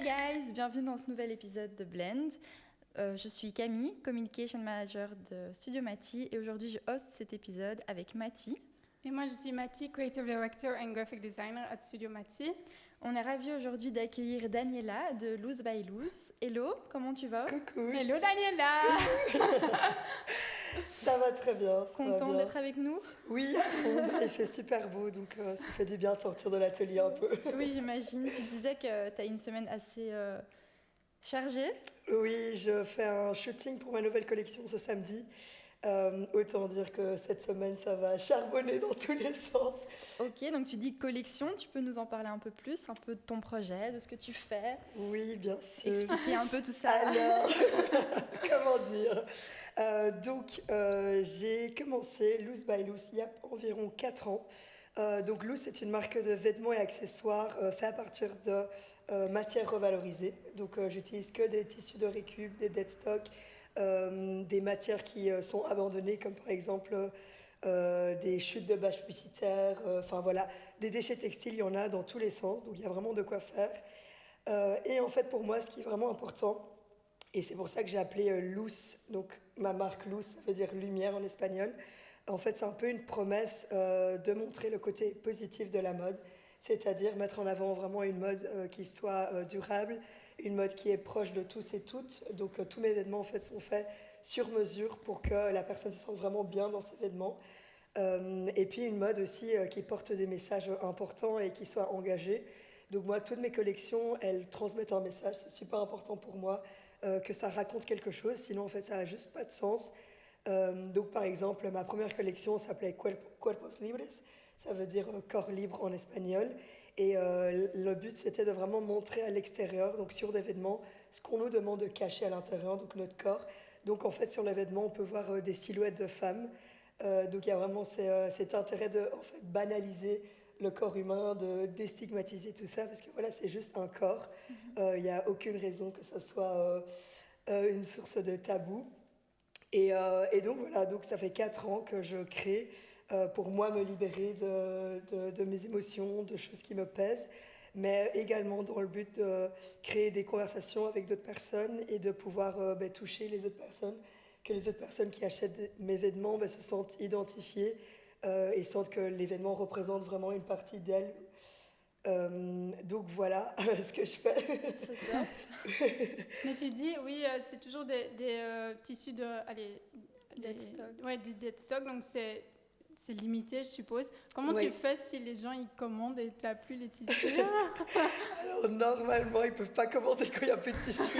Hi guys, bienvenue dans ce nouvel épisode de Blend. Je suis Camille, Communication Manager de Studio Mati et aujourd'hui je host cet épisode avec Mati. Et moi je suis Mati, Creative Director and Graphic Designer à Studio Mati. On est ravis aujourd'hui d'accueillir Daniela de Loose by Loose. Hello, comment tu vas? Coucou. Hello Daniela. Ça va très bien. Content d'être avec nous? Oui, il fait super beau, donc ça fait du bien de sortir de l'atelier un peu. Oui, j'imagine. Tu disais que tu as une semaine assez chargée. Oui, je fais un shooting pour ma nouvelle collection ce samedi. Autant dire que cette semaine, ça va charbonner dans tous les sens. Ok, donc tu dis collection, tu peux nous en parler un peu plus, un peu de ton projet, de ce que tu fais? Oui, bien sûr. Expliquer un peu tout ça. Alors, comment dire j'ai commencé Loose by Loose il y a environ 4 ans. Donc Loose, c'est une marque de vêtements et accessoires faits à partir de matières revalorisées. Donc j'utilise que des tissus de récup, des dead stock, des matières qui sont abandonnées, comme par exemple des chutes de bâches publicitaires, voilà, des déchets textiles, il y en a dans tous les sens, donc il y a vraiment de quoi faire. Et en fait, pour moi, ce qui est vraiment important, et c'est pour ça que j'ai appelé Luz, donc ma marque Luz, ça veut dire lumière en espagnol. En fait, c'est un peu une promesse de montrer le côté positif de la mode, c'est-à-dire mettre en avant vraiment une mode qui soit durable, une mode qui est proche de tous et toutes. Donc tous mes vêtements en fait sont faits sur mesure pour que la personne se sente vraiment bien dans ses vêtements. Et puis une mode aussi qui porte des messages importants et qui soit engagée. Donc moi, toutes mes collections, elles transmettent un message, c'est super important pour moi que ça raconte quelque chose, sinon en fait ça n'a juste pas de sens. Donc par exemple, ma première collection s'appelait Cuerpos Libres, ça veut dire corps libre en espagnol. Et le but, c'était de vraiment montrer à l'extérieur, donc sur des vêtements, ce qu'on nous demande de cacher à l'intérieur, donc notre corps. Donc en fait, sur les vêtements, on peut voir des silhouettes de femmes. Donc il y a vraiment cet intérêt de en fait, banaliser le corps humain, de déstigmatiser tout ça, parce que voilà, c'est juste un corps. Il n'y a aucune raison que ça soit une source de tabou. Et donc voilà, donc ça fait 4 ans que je crée pour moi me libérer de mes émotions, de choses qui me pèsent, mais également dans le but de créer des conversations avec d'autres personnes et de pouvoir toucher les autres personnes, que les autres personnes qui achètent mes vêtements se sentent identifiées et sentent que les vêtements représentent vraiment une partie d'elles. Donc voilà ce que je fais. C'est top. Mais tu dis, oui, c'est toujours des tissus de... Allez, Dead stock. Ouais, des dead stock, donc c'est limité, je suppose. Comment tu fais si les gens ils commandent et tu n'as plus les tissus? Alors, normalement, ils ne peuvent pas commander quand il n'y a plus de tissus.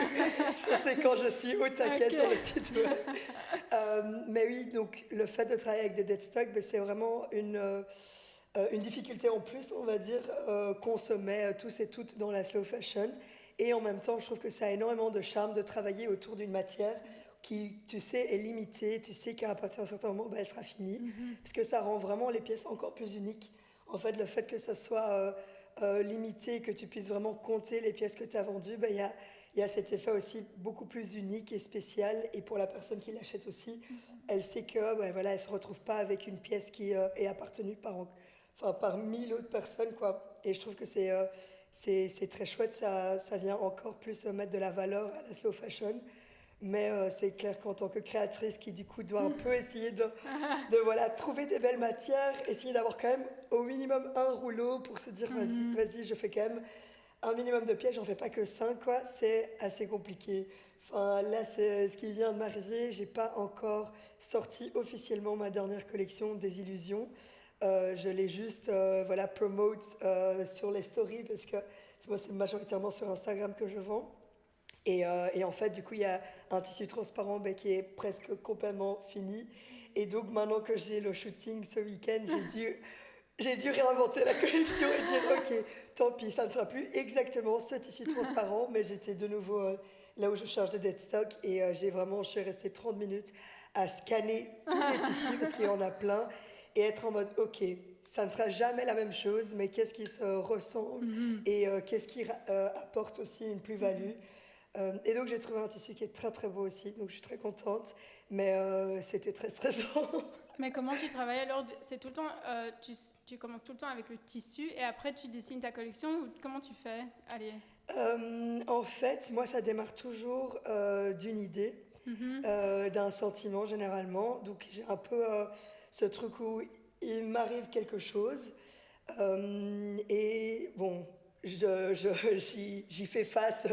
Ça, c'est quand je suis au taquet sur le site web. Mais oui, donc, le fait de travailler avec des dead stock, c'est vraiment une difficulté en plus, on va dire, qu'on se met tous et toutes dans la slow fashion. Et en même temps, je trouve que ça a énormément de charme de travailler autour d'une matière qui, tu sais, est limitée. Tu sais qu'à partir d'un certain moment, elle sera finie. Parce que ça rend vraiment les pièces encore plus uniques. En fait, le fait que ça soit limité, que tu puisses vraiment compter les pièces que tu as vendues, il y a cet effet aussi beaucoup plus unique et spécial. Et pour la personne qui l'achète aussi, elle sait que voilà, elle ne se retrouve pas avec une pièce qui est appartenue par 1000 autres personnes, quoi. Et je trouve que c'est très chouette, ça vient encore plus mettre de la valeur à la slow fashion. Mais c'est clair qu'en tant que créatrice qui du coup doit un peu essayer de voilà, trouver des belles matières, essayer d'avoir quand même au minimum un rouleau pour se dire vas-y, je fais quand même un minimum de pièces, j'en fais pas que 5, quoi, c'est assez compliqué. Enfin, là, c'est ce qui vient de m'arriver, j'ai pas encore sorti officiellement ma dernière collection des illusions. Je l'ai juste promote sur les stories parce que moi c'est majoritairement sur Instagram que je vends. Et en fait, du coup, il y a un tissu transparent qui est presque complètement fini. Et donc, maintenant que j'ai le shooting ce week-end, j'ai dû réinventer la collection et dire, OK, tant pis, ça ne sera plus exactement ce tissu transparent, mais j'étais de nouveau là où je charge de dead stock et je suis restée 30 minutes à scanner tous les tissus parce qu'il y en a plein et être en mode, OK, ça ne sera jamais la même chose, mais qu'est-ce qui se ressemble et qu'est-ce qui apporte aussi une plus-value. Et donc j'ai trouvé un tissu qui est très très beau aussi, donc je suis très contente, mais c'était très stressant. Mais comment tu travailles alors? C'est tout le temps, tu commences tout le temps avec le tissu et après tu dessines ta collection ou comment tu fais? Allez. En fait, moi, ça démarre toujours d'une idée, d'un sentiment généralement. Donc, j'ai un peu ce truc où il m'arrive quelque chose et bon, j'y fais face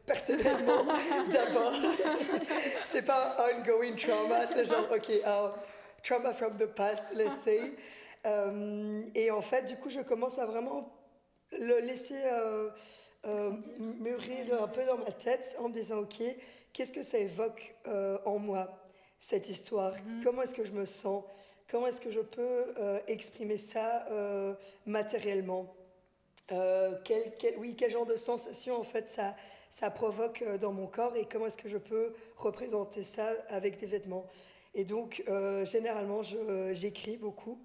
personnellement d'abord. C'est pas un ongoing trauma, c'est genre, ok, trauma from the past, let's say. Et en fait, du coup, je commence à vraiment le laisser mûrir un peu dans ma tête en me disant, ok, qu'est-ce que ça évoque en moi, cette histoire? Comment est-ce que je me sens? Comment est-ce que je peux exprimer ça matériellement? Quel genre de sensation en fait ça provoque dans mon corps et comment est-ce que je peux représenter ça avec des vêtements. Et donc généralement j'écris beaucoup.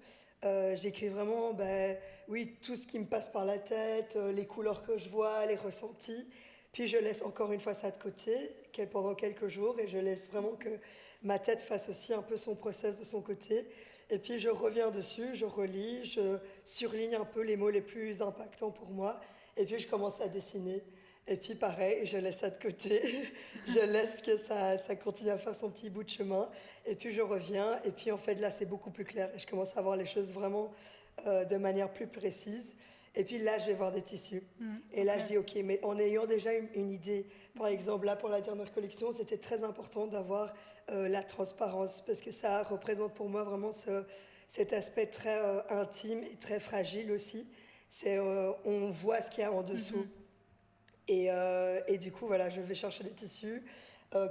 J'écris vraiment oui, tout ce qui me passe par la tête, les couleurs que je vois, les ressentis. Puis je laisse encore une fois ça de côté pendant quelques jours et je laisse vraiment que ma tête fasse aussi un peu son process de son côté. Et puis je reviens dessus, je relis, je surligne un peu les mots les plus impactants pour moi. Et puis je commence à dessiner. Et puis pareil, je laisse ça de côté. Je laisse que ça continue à faire son petit bout de chemin. Et puis je reviens. Et puis en fait là, c'est beaucoup plus clair. Et je commence à voir les choses vraiment de manière plus précise. Et puis là, je vais voir des tissus. Et là, je dis, OK, mais en ayant déjà une idée, par exemple, là, pour la dernière collection, c'était très important d'avoir la transparence, parce que ça représente pour moi vraiment cet aspect très intime et très fragile aussi. On voit ce qu'il y a en dessous. Et du coup, voilà, je vais chercher des tissus.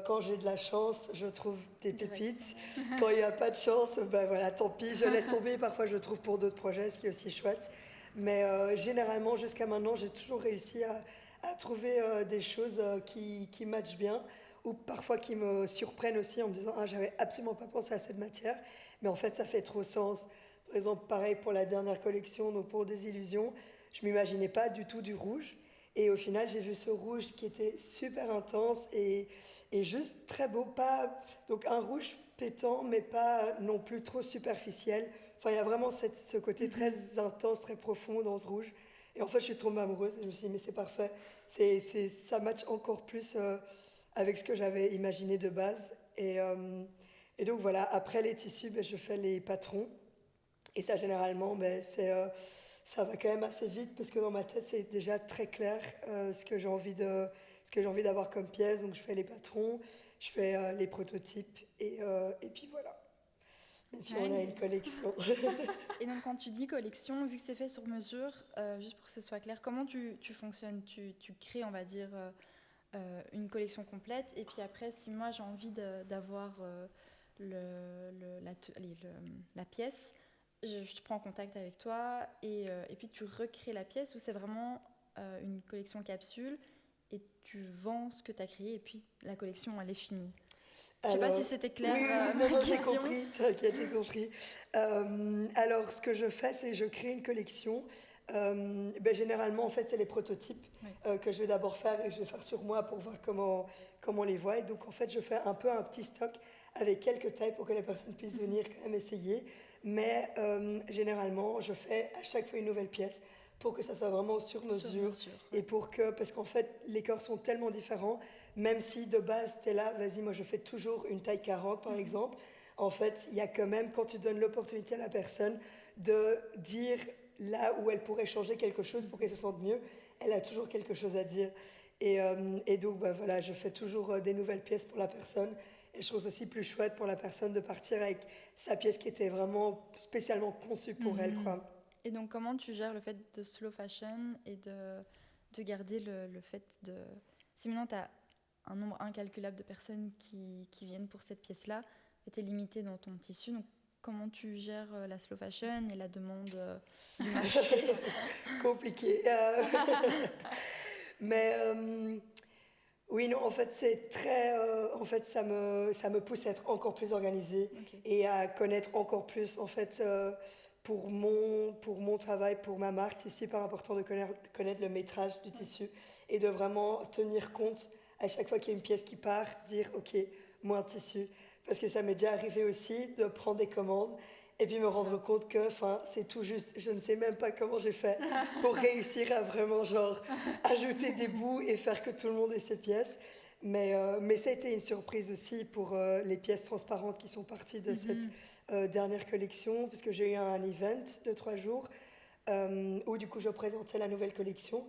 Quand j'ai de la chance, je trouve des pépites. Quand il n'y a pas de chance, ben voilà, tant pis, je laisse tomber. Parfois, je trouve pour d'autres projets, ce qui est aussi chouette. Mais généralement, jusqu'à maintenant, j'ai toujours réussi à trouver des choses qui matchent bien ou parfois qui me surprennent aussi en me disant « Ah, j'avais absolument pas pensé à cette matière, mais en fait, ça fait trop sens. » Par exemple, pareil pour la dernière collection, donc pour Désillusion, je m'imaginais pas du tout du rouge. Et au final, j'ai vu ce rouge qui était super intense et juste très beau. Donc un rouge pétant, mais pas non plus trop superficiel. Enfin, il y a vraiment ce côté très intense, très profond dans ce rouge. Et en fait, je suis tombée amoureuse et je me suis dit, mais c'est parfait. Ça match encore plus avec ce que j'avais imaginé de base. Et donc voilà, après les tissus, je fais les patrons. Et ça, généralement, ça va quand même assez vite parce que dans ma tête, c'est déjà très clair ce que j'ai envie d'avoir comme pièce. Donc, je fais les patrons, je fais les prototypes et puis voilà. Et puis on a une collection. Et donc quand tu dis collection, vu que c'est fait sur mesure, juste pour que ce soit clair, comment tu fonctionnes? Tu crées, on va dire, une collection complète et puis après, si moi j'ai envie d'avoir la pièce, je prends contact avec toi et puis tu recrées la pièce ou c'est vraiment une collection capsule et tu vends ce que tu as créé et puis la collection elle est finie. Je ne sais pas si c'était clair. Oui, j'ai compris, t'inquiète, j'ai compris. Alors, ce que je fais, c'est que je crée une collection. Généralement, en fait, c'est les prototypes que je vais d'abord faire et je vais faire sur moi pour voir comment on les voit. Et donc, en fait, je fais un peu un petit stock avec quelques tailles pour que les personnes puissent venir quand même essayer. Mais généralement, je fais à chaque fois une nouvelle pièce pour que ça soit vraiment sur mesure. Et parce qu'en fait, les corps sont tellement différents. Même si de base, tu es là, vas-y, moi je fais toujours une taille 40 par exemple. En fait, il y a quand même, quand tu donnes l'opportunité à la personne de dire là où elle pourrait changer quelque chose pour qu'elle se sente mieux, elle a toujours quelque chose à dire. Et donc, voilà, je fais toujours des nouvelles pièces pour la personne. Et je trouve aussi plus chouette pour la personne de partir avec sa pièce qui était vraiment spécialement conçue pour elle, quoi. Et donc, comment tu gères le fait de slow fashion et de garder le fait de... Si maintenant, tu as un nombre incalculable de personnes qui viennent pour cette pièce-là, tu es limité dans ton tissu. Donc, comment tu gères la slow fashion et la demande du marché? Compliqué. Mais oui, non, en fait, c'est très... en fait, ça me pousse à être encore plus organisée et à connaître encore plus, en fait... Pour mon travail, pour ma marque, c'est super important de connaître le métrage du tissu et de vraiment tenir compte à chaque fois qu'il y a une pièce qui part, dire « Ok, moins de tissu ». Parce que ça m'est déjà arrivé aussi de prendre des commandes et puis me rendre compte que c'est tout juste. Je ne sais même pas comment j'ai fait pour réussir à vraiment genre ajouter des bouts et faire que tout le monde ait ses pièces. Mais ça a été une surprise aussi pour les pièces transparentes qui sont parties de cette dernière collection, parce que j'ai eu un event de 3 jours où du coup je présentais la nouvelle collection.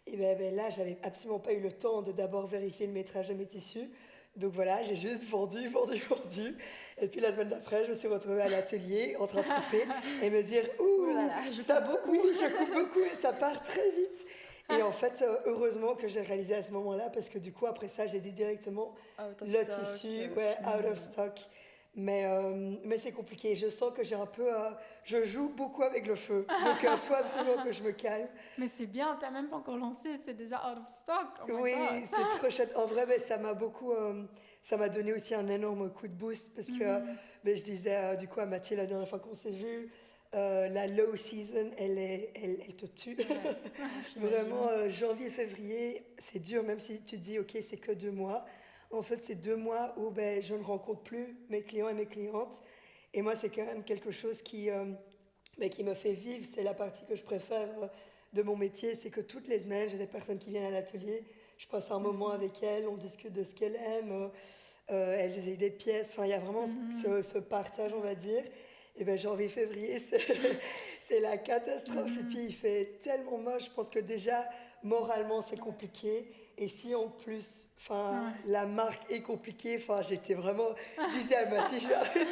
Et là, j'avais absolument pas eu le temps de d'abord vérifier le métrage de mes tissus. Donc voilà, j'ai juste vendu. Et puis la semaine d'après, je me suis retrouvée à l'atelier en train de couper et me dire ouh, je coupe beaucoup. Oui, je coupe beaucoup et ça part très vite. Et en fait, heureusement que j'ai réalisé à ce moment-là, parce que du coup, après ça, j'ai dit directement le tissu, out of stock. Mais c'est compliqué. Je sens que j'ai un peu... je joue beaucoup avec le feu. Donc, il faut absolument que je me calme. Mais c'est bien, tu n'as même pas encore lancé. C'est déjà out of stock. Oh oui, c'est trop chouette. En vrai, ça m'a beaucoup... ça m'a donné aussi un énorme coup de boost. Parce que je disais du coup à Mathilde la dernière fois qu'on s'est vu, la low season, elle te tue. Vraiment, janvier, février, c'est dur. Même si tu te dis, OK, c'est que 2 mois. En fait, c'est 2 mois où je ne rencontre plus mes clients et mes clientes. Et moi, c'est quand même quelque chose qui me fait vivre. C'est la partie que je préfère de mon métier. C'est que toutes les semaines, j'ai des personnes qui viennent à l'atelier. Je passe un moment avec elles, on discute de ce qu'elles aiment. Elles essayent des pièces. Enfin, il y a vraiment ce partage, on va dire. Et janvier, février, c'est la catastrophe. Et puis, il fait tellement moche. Je pense que déjà, moralement, c'est compliqué. Et si en plus, la marque est compliquée, j'étais vraiment... Je disais à Mathilde, je vais arrêter.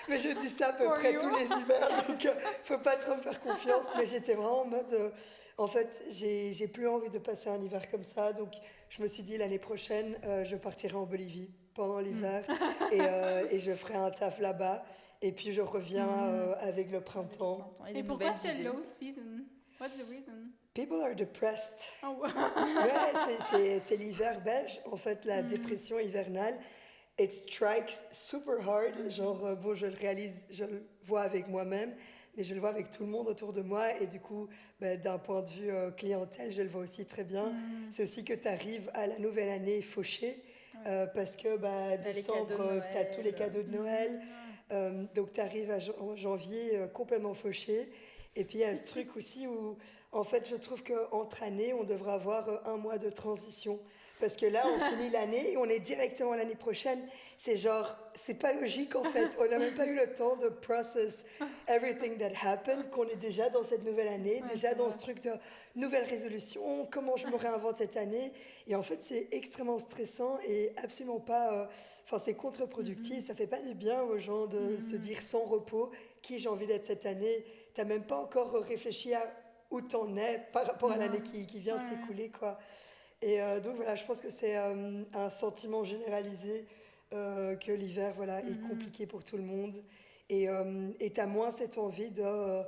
Mais je dis ça à peu près tous les hivers, donc faut pas trop me faire confiance. Mais j'étais vraiment en mode... en fait, j'ai plus envie de passer un hiver comme ça. Donc, je me suis dit, l'année prochaine, je partirai en Bolivie pendant l'hiver. Et je ferai un taf là-bas. Et puis, je reviens avec le printemps. Et pourquoi c'est low season? What's the reason? People are depressed. Oh. Ouais, c'est l'hiver belge. En fait, la dépression hivernale, it strikes super hard. Genre, je le réalise, je le vois avec moi-même, mais je le vois avec tout le monde autour de moi. Et du coup, d'un point de vue clientèle, je le vois aussi très bien. C'est aussi que tu arrives à la nouvelle année fauchée, parce que décembre, tu as tous les cadeaux de Noël. Donc, tu arrives en janvier complètement fauché. Et puis, il y a ce truc aussi où... En fait, je trouve qu'entre années, on devrait avoir 1 mois de transition. Parce que là, on finit l'année et on est directement l'année prochaine. C'est genre, c'est pas logique en fait. On n'a même pas eu le temps de process everything that happened, qu'on est déjà dans cette nouvelle année, déjà dans ce truc de nouvelle résolution, comment je me réinvente cette année. Et en fait, c'est extrêmement stressant et absolument pas... c'est contre-productif. Ça fait pas du bien aux gens de se dire sans repos, qui j'ai envie d'être cette année. T'as même pas encore réfléchi à où t'en es par rapport à l'année qui vient de s'écouler, quoi. Et donc voilà, je pense que c'est un sentiment généralisé que l'hiver est compliqué pour tout le monde. Et t'as moins cette envie de...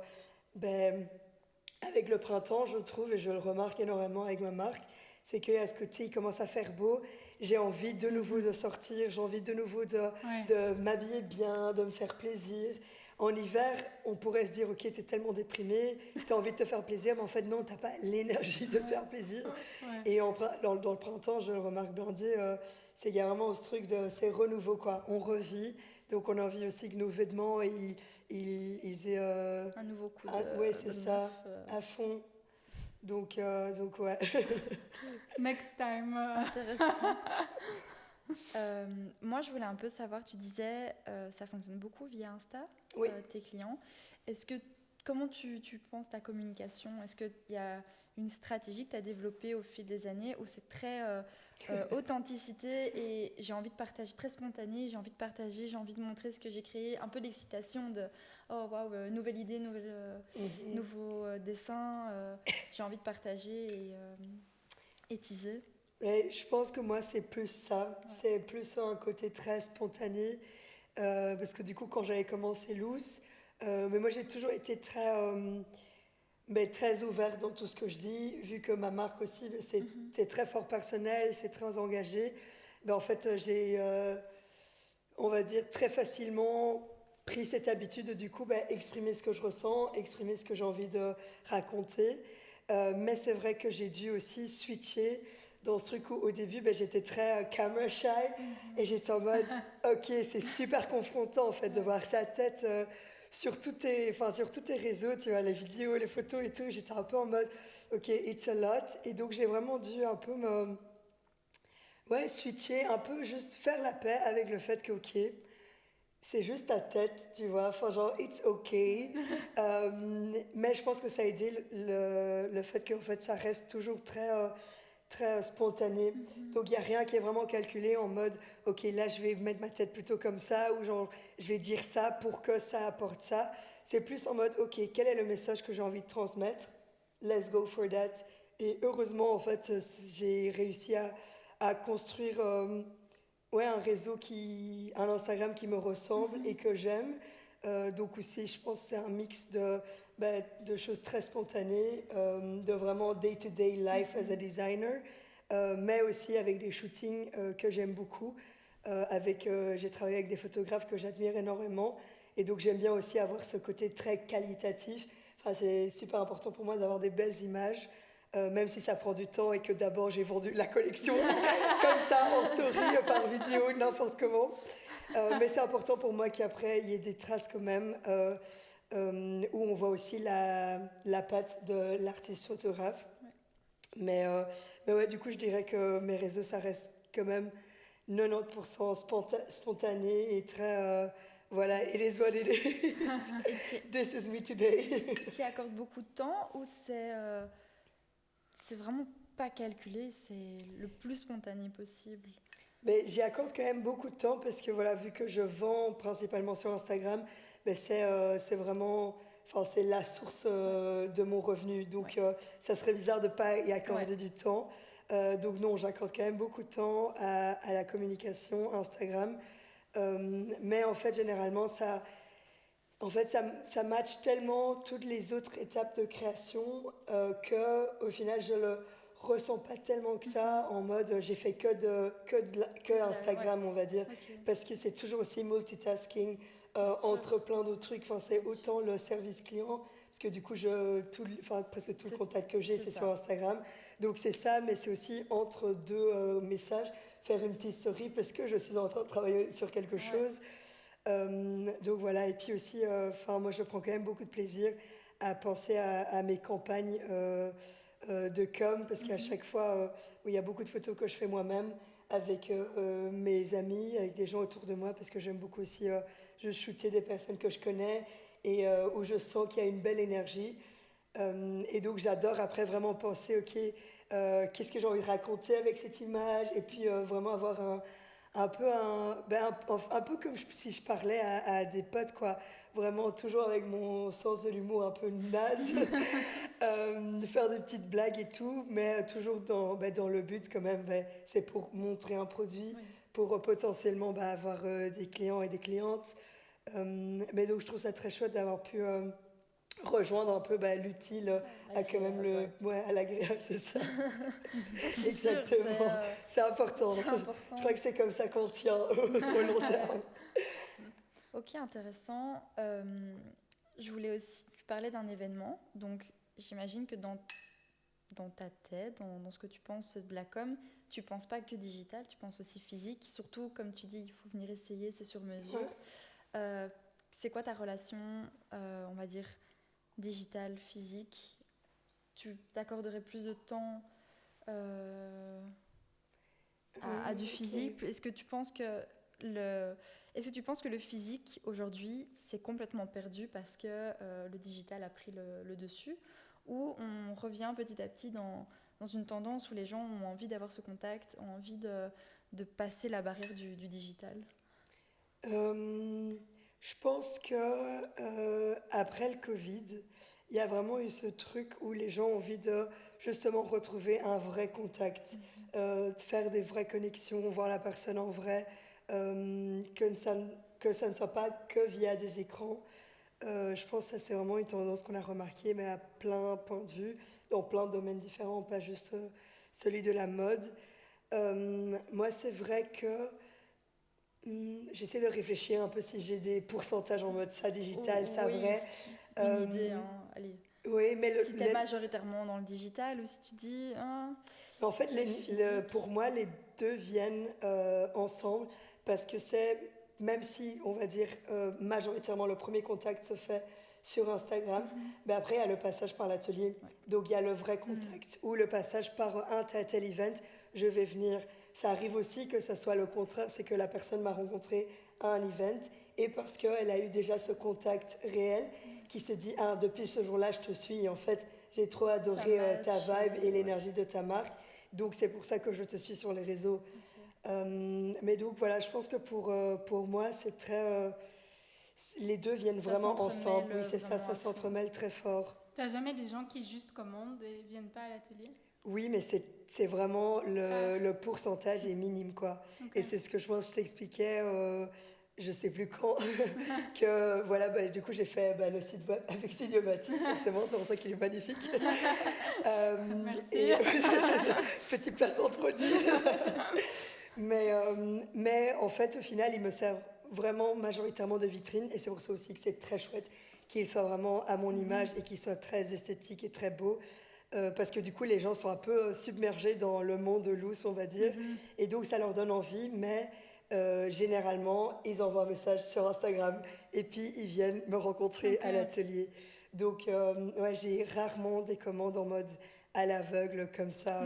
avec le printemps, je trouve, et je le remarque énormément avec ma marque, c'est qu'à ce côté, il commence à faire beau. J'ai envie de nouveau de sortir, j'ai envie de nouveau de m'habiller bien, de me faire plaisir. En hiver, on pourrait se dire, OK, t'es tellement déprimé, t'as envie de te faire plaisir, mais en fait, non, t'as pas l'énergie de te faire plaisir. Et dans le printemps, je remarque bien dire, c'est qu'il y a vraiment ce truc de, c'est renouveau, quoi. On revit, donc on a envie aussi que nos vêtements, ils aient... un nouveau coup de... ouais, c'est ça, à fond. Donc ouais. Next time. Intéressant. Moi, je voulais un peu savoir, tu disais, ça fonctionne beaucoup via Insta, tes clients. Comment tu penses ta communication? Est-ce qu'il y a une stratégie que tu as développée au fil des années où c'est très authenticité et j'ai envie de partager, très spontané, j'ai envie de partager, j'ai envie de montrer ce que j'ai créé, un peu d'excitation de oh waouh, nouvelle idée, nouveau dessin, j'ai envie de partager et teaser. Et je pense que moi, c'est plus ça. C'est plus un côté très spontané. Parce que du coup, quand j'avais commencé Loose, mais moi, j'ai toujours été très ouverte dans tout ce que je dis, vu que ma marque aussi, c'est très fort personnel, c'est très engagé. En fait, j'ai, on va dire, très facilement pris cette habitude de, du coup, exprimer ce que je ressens, exprimer ce que j'ai envie de raconter. Mais c'est vrai que j'ai dû aussi switcher dans ce truc où au début, j'étais très camera shy et j'étais en mode, ok, c'est super confrontant en fait de voir sa tête sur tous tes réseaux, tu vois, les vidéos, les photos et tout. J'étais un peu en mode, ok, it's a lot. Et donc j'ai vraiment dû un peu switcher, un peu juste faire la paix avec le fait que, ok, c'est juste ta tête, tu vois, enfin genre, it's okay. Mais je pense que ça a aidé le fait qu'en fait, ça reste toujours très spontané. Donc, il n'y a rien qui est vraiment calculé en mode, ok, là, je vais mettre ma tête plutôt comme ça, ou genre, je vais dire ça pour que ça apporte ça. C'est plus en mode, ok, quel est le message que j'ai envie de transmettre? Let's go for that. Et heureusement, en fait, j'ai réussi à construire un réseau un Instagram qui me ressemble et que j'aime. Donc aussi, je pense que c'est un mix de choses très spontanées, de vraiment day-to-day life as a designer, mais aussi avec des shootings que j'aime beaucoup. J'ai travaillé avec des photographes que j'admire énormément. Et donc j'aime bien aussi avoir ce côté très qualitatif. Enfin, c'est super important pour moi d'avoir des belles images. Même si ça prend du temps et que d'abord j'ai vendu la collection comme ça en story, par vidéo, n'importe comment. Mais c'est important pour moi qu'après il y ait des traces quand même où on voit aussi la patte de l'artiste photographe. Ouais. Mais ouais, du coup je dirais que mes réseaux ça reste quand même 90% spontané et très... voilà, it is what it is. This is me today. Tu y accordes beaucoup de temps ou c'est vraiment pas calculé, c'est le plus spontané possible? Mais j'y accorde quand même beaucoup de temps parce que voilà, vu que je vends principalement sur Instagram, c'est vraiment, enfin c'est la source de mon revenu. Donc ça serait bizarre de pas y accorder du temps. Donc non, j'accorde quand même beaucoup de temps à la communication Instagram. Mais en fait, généralement, ça matche tellement toutes les autres étapes de création que au final, je le ressens pas tellement que ça en mode j'ai fait que Instagram, on va dire. Okay. Parce que c'est toujours aussi multitasking entre plein d'autres trucs. Enfin, c'est autant le service client, parce que du coup, presque tout le contact que j'ai, c'est sur Instagram. Donc c'est ça, mais c'est aussi entre deux messages, faire une petite story parce que je suis en train de travailler sur quelque chose. Donc voilà, et puis aussi, moi je prends quand même beaucoup de plaisir à penser à mes campagnes de com, parce qu'à chaque fois, où il y a beaucoup de photos que je fais moi-même avec mes amis, avec des gens autour de moi, parce que j'aime beaucoup aussi je shooter des personnes que je connais et où je sens qu'il y a une belle énergie. Et donc j'adore après vraiment penser, ok, qu'est-ce que j'ai envie de raconter avec cette image, et puis vraiment avoir un peu comme si je parlais à des potes, quoi. Vraiment toujours avec mon sens de l'humour un peu naze, de faire des petites blagues et tout, mais toujours dans le but quand même, c'est pour montrer un produit, pour potentiellement avoir des clients et des clientes. Mais donc je trouve ça très chouette d'avoir pu rejoindre un peu l'utile à quand même à l'agréable, c'est ça. Exactement, sûr, c'est important. Je crois que c'est comme ça qu'on tient au long terme. Ok, intéressant. Je voulais aussi, tu parlais d'un événement, donc j'imagine que dans ta tête, dans ce que tu penses de la com, tu penses pas que digital, tu penses aussi physique, surtout comme tu dis, il faut venir essayer, c'est sur mesure. Ouais. C'est quoi ta relation, on va dire, digital, physique? Tu t'accorderais plus de temps à du physique? Okay. Est-ce que tu penses que le physique aujourd'hui c'est complètement perdu parce que le digital a pris le dessus, ou on revient petit à petit dans une tendance où les gens ont envie d'avoir ce contact, ont envie de passer la barrière du digital? Je pense que après le Covid, il y a vraiment eu ce truc où les gens ont envie de justement retrouver un vrai contact, de faire des vraies connexions, voir la personne en vrai, que ça ne soit pas que via des écrans. Je pense que ça, c'est vraiment une tendance qu'on a remarquée, mais à plein point de vue, dans plein de domaines différents, pas juste celui de la mode. Moi, c'est vrai que j'essaie de réfléchir un peu si j'ai des pourcentages en mode ça digital, ça vrai. Une idée, hein. Allez. Oui, mais si tu es majoritairement dans le digital, ou si tu dis... En fait, pour moi, les deux viennent ensemble parce que même si, on va dire, majoritairement le premier contact se fait sur Instagram, mais après, il y a le passage par l'atelier. Ouais. Donc, il y a le vrai contact ou le passage par un tel event, je vais venir. Ça arrive aussi que ça soit le contraire, c'est que la personne m'a rencontré à un event et parce qu'elle a eu déjà ce contact réel qui se dit, depuis ce jour-là, je te suis. Et en fait, j'ai trop adoré ta vibe et l'énergie de ta marque. Donc, c'est pour ça que je te suis sur les réseaux. Okay. Mais donc, voilà, je pense que pour moi, c'est très... les deux viennent vraiment ensemble. Oui, c'est ça s'entremêle très fort. T'as jamais des gens qui juste commandent et viennent pas à l'atelier? Oui, mais c'est vraiment le pourcentage est minime, quoi. Okay. Et c'est ce que je pense que je t'expliquais, je sais plus quand, que voilà, du coup j'ai fait le site web avec Sidiobati, forcément, c'est pour ça qu'il est magnifique. Merci. Petit placement de produit. mais en fait, au final, il me sert vraiment majoritairement de vitrine et c'est pour ça aussi que c'est très chouette qu'il soit vraiment à mon image et qu'il soit très esthétique et très beau. Parce que du coup, les gens sont un peu submergés dans le monde loose, on va dire. Et donc, ça leur donne envie, mais généralement, ils envoient un message sur Instagram et puis ils viennent me rencontrer à l'atelier. Donc, j'ai rarement des commandes en mode à l'aveugle comme ça.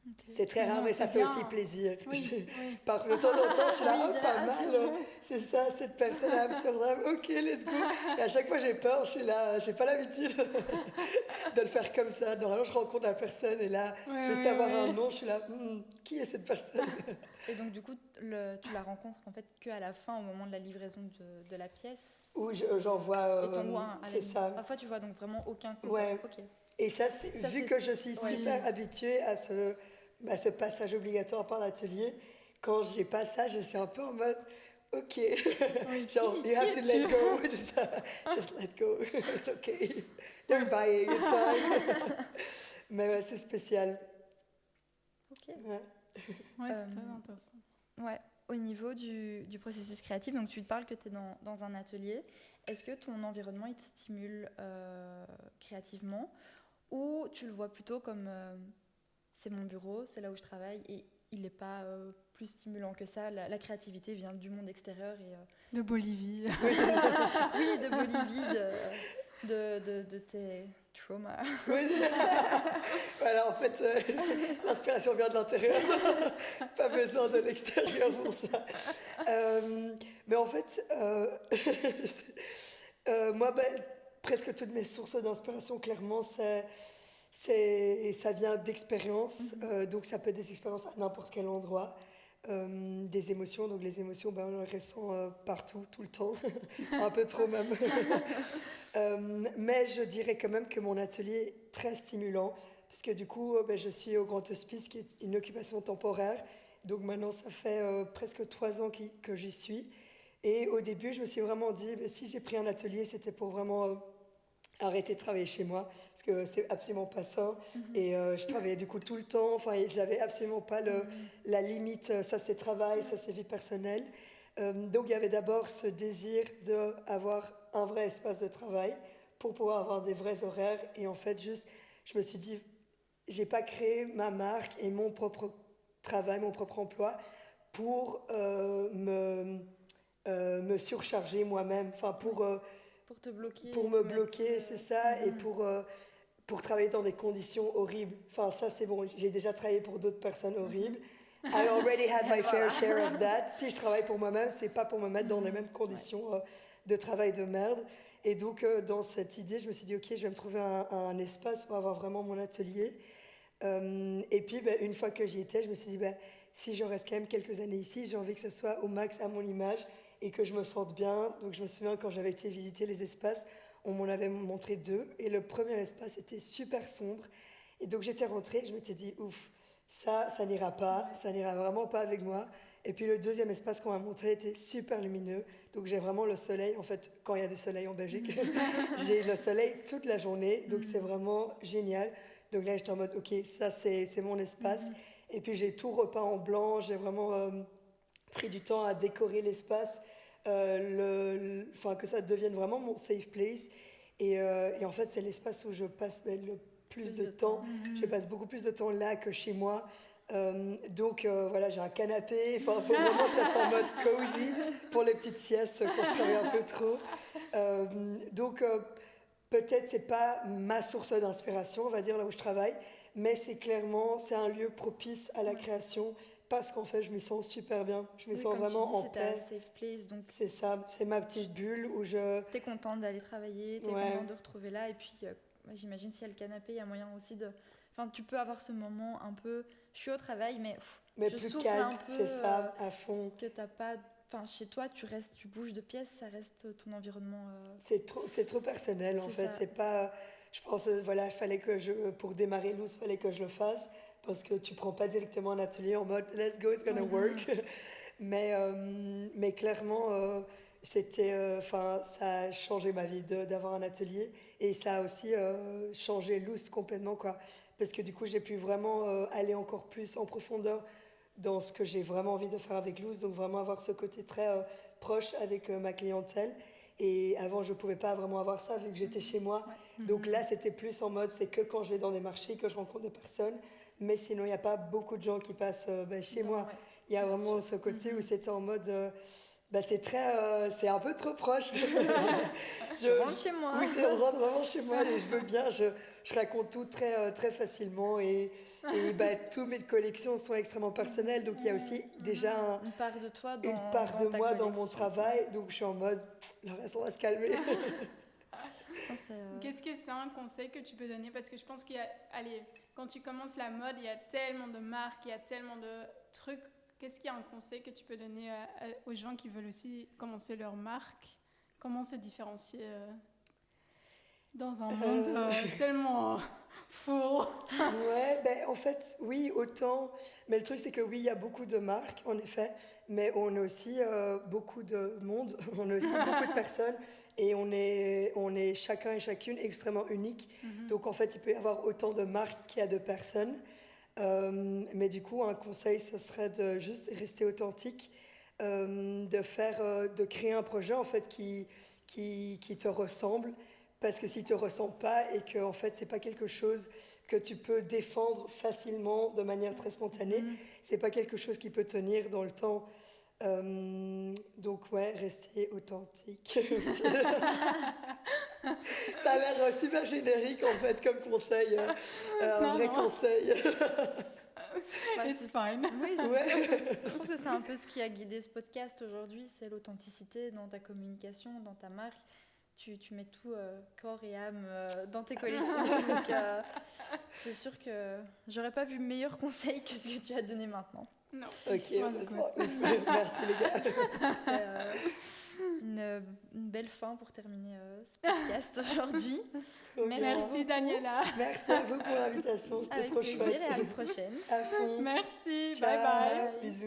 Okay. C'est très rare, mais ça fait aussi plaisir. Oui. Par de temps en temps, je suis là, pas mal. C'est ça, cette personne à Amsterdam. Ok, let's go. Et à chaque fois, j'ai peur. Je suis là, j'ai pas l'habitude de le faire comme ça. Normalement, je rencontre la personne et là, juste avoir un nom, je suis là, qui est cette personne? Et donc, du coup, tu la rencontres en fait qu'à la fin, au moment de la livraison de la pièce? Oui, j'en vois. Et t'en vois un. C'est ça. Parfois, tu vois donc vraiment aucun contact. Ouais. Okay. Et ça, vu que je suis super habituée à ce passage obligatoire par l'atelier, quand j'ai pas ça, je suis un peu en mode ok, genre you have to let go, c'est ça, just let go, it's okay, you're buying, it's fine. Mais ouais, c'est spécial. Ok. Ouais, c'est très intéressant. Ouais. Au niveau du processus créatif, donc tu te parles que tu es dans un atelier. Est-ce que ton environnement il te stimule créativement ou tu le vois plutôt comme c'est mon bureau, c'est là où je travaille et il n'est pas plus stimulant que ça. La créativité vient du monde extérieur. De Bolivie. Oui, de Bolivie, de tes traumas. Oui. Voilà, en fait, l'inspiration vient de l'intérieur. Pas besoin de l'extérieur pour ça. Mais en fait, moi, presque toutes mes sources d'inspiration, clairement, ça vient d'expériences. Donc, ça peut être des expériences à n'importe quel endroit. Des émotions, donc les émotions, on les ressent partout, tout le temps, un peu trop même. Mais je dirais quand même que mon atelier est très stimulant, parce que du coup, je suis au Grand Hospice, qui est une occupation temporaire. Donc maintenant, ça fait presque 3 ans que j'y suis. Et au début, je me suis vraiment dit, si j'ai pris un atelier, c'était pour vraiment arrêter de travailler chez moi, parce que c'est absolument pas ça. Et je travaillais du coup tout le temps, enfin, j'avais absolument pas la limite, ça c'est travail, ça c'est vie personnelle. Donc il y avait d'abord ce désir d'avoir un vrai espace de travail pour pouvoir avoir des vrais horaires. Et en fait, juste, je me suis dit, j'ai pas créé ma marque et mon propre travail, mon propre emploi pour me surcharger moi-même, enfin pour te bloquer. Pour me bloquer, c'est ça, et pour travailler dans des conditions horribles. Enfin, ça, c'est bon, j'ai déjà travaillé pour d'autres personnes horribles. I already had my fair share of that. Si je travaille pour moi-même, c'est pas pour me mettre dans les mêmes conditions de travail de merde. Et donc, dans cette idée, je me suis dit, ok, je vais me trouver un espace pour avoir vraiment mon atelier. Et puis, une fois que j'y étais, je me suis dit, si je reste quand même quelques années ici, j'ai envie que ça soit au max à mon image et que je me sente bien. Donc, je me souviens, quand j'avais été visiter les espaces, on m'en avait montré 2. Et le premier espace était super sombre. Et donc, j'étais rentrée, je m'étais dit, ouf, ça n'ira pas, ça n'ira vraiment pas avec moi. Et puis, le deuxième espace qu'on m'a montré était super lumineux. Donc, j'ai vraiment le soleil. En fait, quand il y a du soleil en Belgique, j'ai le soleil toute la journée. Donc, c'est vraiment génial. Donc là, j'étais en mode, ok, ça, c'est mon espace. Et puis, j'ai tout repeint en blanc. J'ai vraiment pris du temps à décorer l'espace. Que ça devienne vraiment mon safe place. Et en fait, c'est l'espace où je passe le plus de temps. Je passe beaucoup plus de temps là que chez moi. Donc voilà, j'ai un canapé. Enfin, faut vraiment que ça soit en mode cozy pour les petites siestes quand je travaille un peu trop. Donc peut-être c'est pas ma source d'inspiration, on va dire, là où je travaille, mais c'est un lieu propice à la création parce qu'en fait je m'y sens super bien. Je m'y sens vraiment en paix. C'est ta safe place, donc c'est ça, c'est ma petite bulle où t'es contente d'aller travailler, t'es contente de retrouver là, et puis j'imagine s'il y a le canapé, il y a moyen aussi de... Enfin, tu peux avoir ce moment un peu... Je suis au travail, mais je plus souffle calme, un peu, c'est ça, à fond. Que t'as pas... Enfin, chez toi, tu bouges de pièce, ça reste ton environnement... C'est trop personnel, en fait. Ça. C'est pas... Je pense, voilà, pour démarrer Loose, il fallait que je le fasse, parce que tu prends pas directement un atelier en mode « let's go, it's gonna work ». Mais clairement, ça a changé ma vie d'avoir un atelier, et ça a aussi changé Loose complètement, quoi. Parce que du coup, j'ai pu vraiment aller encore plus en profondeur dans ce que j'ai vraiment envie de faire avec Loose, donc vraiment avoir ce côté très proche avec ma clientèle. Et avant, je ne pouvais pas vraiment avoir ça vu que j'étais chez moi. Donc là, c'était plus en mode, c'est que quand je vais dans des marchés que je rencontre des personnes. Mais sinon, il n'y a pas beaucoup de gens qui passent chez moi. Il y a vraiment ce côté où c'était en mode... c'est un peu trop proche. Je rentre chez moi. Oui, on rentre vraiment chez moi et je veux bien. Je raconte tout très, très facilement et toutes mes collections sont extrêmement personnelles. Donc il y a aussi déjà une part de toi dans mon travail. Donc je suis en mode, le reste, on va se calmer. Qu'est-ce que c'est un conseil que tu peux donner? Parce que je pense quand tu commences la mode, il y a tellement de marques, il y a tellement de trucs. Qu'est-ce qu'il y a un conseil que tu peux donner aux gens qui veulent aussi commencer leur marque? Comment se différencier dans un monde tellement fou? Ouais, en fait, oui, autant. Mais le truc, c'est que oui, il y a beaucoup de marques, en effet, mais on a aussi beaucoup de monde, on a aussi beaucoup de personnes, et on est chacun et chacune extrêmement unique. Donc, en fait, il peut y avoir autant de marques qu'il y a de personnes. Mais du coup, un conseil, ce serait de juste rester authentique, de créer un projet en fait qui te ressemble, parce que s'il te ressemble pas et que en fait c'est pas quelque chose que tu peux défendre facilement de manière très spontanée, c'est pas quelque chose qui peut tenir dans le temps. Donc ouais, rester authentique. Ça a l'air super générique en fait comme conseil, un vrai conseil. It's fine. Oui, je pense que c'est un peu ce qui a guidé ce podcast aujourd'hui, c'est l'authenticité dans ta communication, dans ta marque. Tu mets tout corps et âme dans tes collections. Donc c'est sûr que j'aurais pas vu meilleur conseil que ce que tu as donné maintenant. Non. Ok, merci les gars. Une belle fin pour terminer ce podcast aujourd'hui. Merci Daniela. Merci à vous pour l'invitation, c'était trop chouette. Avec plaisir et à la prochaine. À fond. Merci, ciao. bye bye. Bisous.